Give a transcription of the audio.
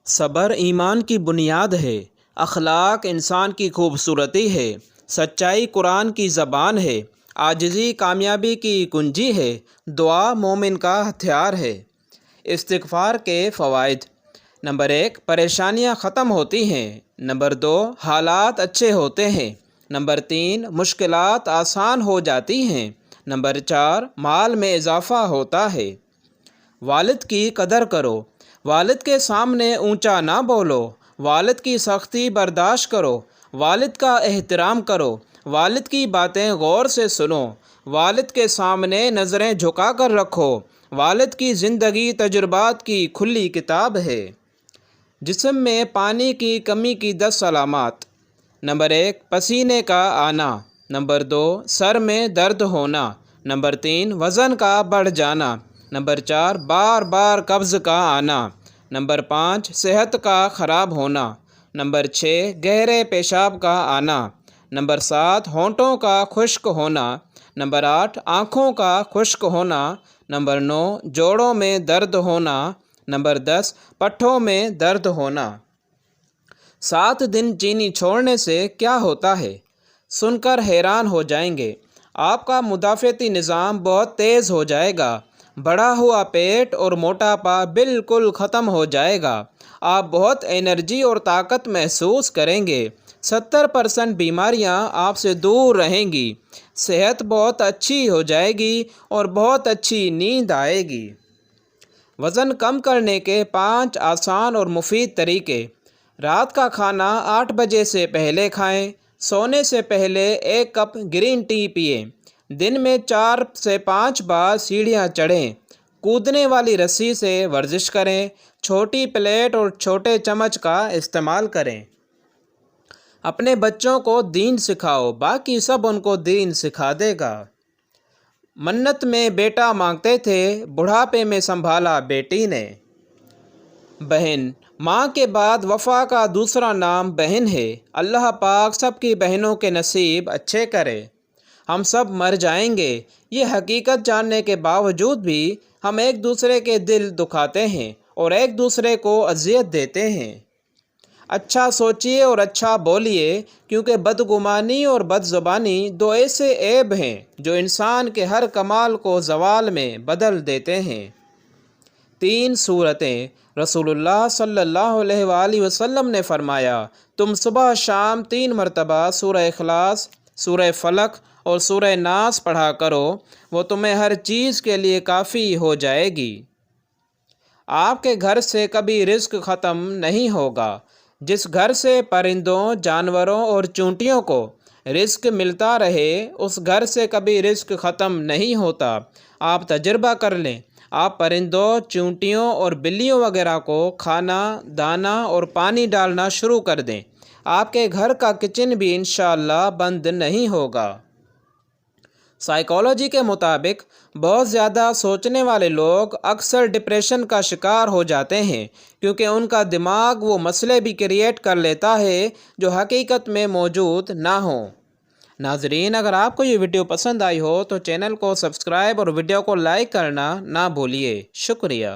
صبر ایمان کی بنیاد ہے، اخلاق انسان کی خوبصورتی ہے، سچائی قرآن کی زبان ہے، عاجزی کامیابی کی کنجی ہے، دعا مومن کا ہتھیار ہے۔ استغفار کے فوائد: نمبر 1، پریشانیاں ختم ہوتی ہیں۔ نمبر 2، حالات اچھے ہوتے ہیں۔ نمبر 3، مشکلات آسان ہو جاتی ہیں۔ نمبر 4، مال میں اضافہ ہوتا ہے۔ والد کی قدر کرو، والد کے سامنے اونچا نہ بولو، والد کی سختی برداشت کرو، والد کا احترام کرو، والد کی باتیں غور سے سنو، والد کے سامنے نظریں جھکا کر رکھو۔ والد کی زندگی تجربات کی کھلی کتاب ہے۔ جسم میں پانی کی کمی کی 10 علامات: نمبر 1، پسینے کا آنا۔ نمبر 2، سر میں درد ہونا۔ نمبر 3، وزن کا بڑھ جانا۔ نمبر 4، بار بار قبض کا آنا۔ نمبر 5، صحت کا خراب ہونا۔ نمبر 6، گہرے پیشاب کا آنا۔ نمبر 7، ہونٹوں کا خشک ہونا۔ نمبر 8، آنکھوں کا خشک ہونا۔ نمبر 9، جوڑوں میں درد ہونا۔ نمبر 10، پٹھوں میں درد ہونا۔ 7 دن چینی چھوڑنے سے کیا ہوتا ہے؟ سن کر حیران ہو جائیں گے۔ آپ کا مدافعتی نظام بہت تیز ہو جائے گا، بڑھا ہوا پیٹ اور موٹاپا بالکل ختم ہو جائے گا، آپ بہت انرجی اور طاقت محسوس کریں گے، 70% بیماریاں آپ سے دور رہیں گی، صحت بہت اچھی ہو جائے گی اور بہت اچھی نیند آئے گی۔ وزن کم کرنے کے 5 آسان اور مفید طریقے: رات کا کھانا 8 بجے سے پہلے کھائیں، سونے سے پہلے 1 کپ گرین ٹی پئیں، دن میں 4 سے 5 بار سیڑھیاں چڑھیں، کودنے والی رسی سے ورزش کریں، چھوٹی پلیٹ اور چھوٹے چمچ کا استعمال کریں۔ اپنے بچوں کو دین سکھاؤ، باقی سب ان کو دین سکھا دے گا۔ منت میں بیٹا مانگتے تھے، بڑھاپے میں سنبھالا بیٹی نے۔ بہن: ماں کے بعد وفا کا دوسرا نام بہن ہے۔ اللہ پاک سب کی بہنوں کے نصیب اچھے کرے۔ ہم سب مر جائیں گے، یہ حقیقت جاننے کے باوجود بھی ہم ایک دوسرے کے دل دکھاتے ہیں اور ایک دوسرے کو اذیت دیتے ہیں۔ اچھا سوچیے اور اچھا بولیے، کیونکہ بدگمانی اور بد زبانی 2 ایسے عیب ہیں جو انسان کے ہر کمال کو زوال میں بدل دیتے ہیں۔ 3 سورتیں: رسول اللہ صلی اللہ علیہ وآلہ وسلم نے فرمایا، تم صبح شام 3 مرتبہ سورہ اخلاص، سورہ فلق اور سورہ ناس پڑھا کرو، وہ تمہیں ہر چیز کے لیے کافی ہو جائے گی۔ آپ کے گھر سے کبھی رزق ختم نہیں ہوگا۔ جس گھر سے پرندوں، جانوروں اور چونٹیوں کو رزق ملتا رہے، اس گھر سے کبھی رزق ختم نہیں ہوتا۔ آپ تجربہ کر لیں، آپ پرندوں، چونٹیوں اور بلیوں وغیرہ کو کھانا، دانہ اور پانی ڈالنا شروع کر دیں، آپ کے گھر کا کچن بھی انشاءاللہ بند نہیں ہوگا۔ سائیکالوجی کے مطابق بہت زیادہ سوچنے والے لوگ اکثر ڈپریشن کا شکار ہو جاتے ہیں، کیونکہ ان کا دماغ وہ مسئلے بھی کریٹ کر لیتا ہے جو حقیقت میں موجود نہ ہوں۔ ناظرین، اگر آپ کو یہ ویڈیو پسند آئی ہو تو چینل کو سبسکرائب اور ویڈیو کو لائک کرنا نہ بھولیے۔ شکریہ۔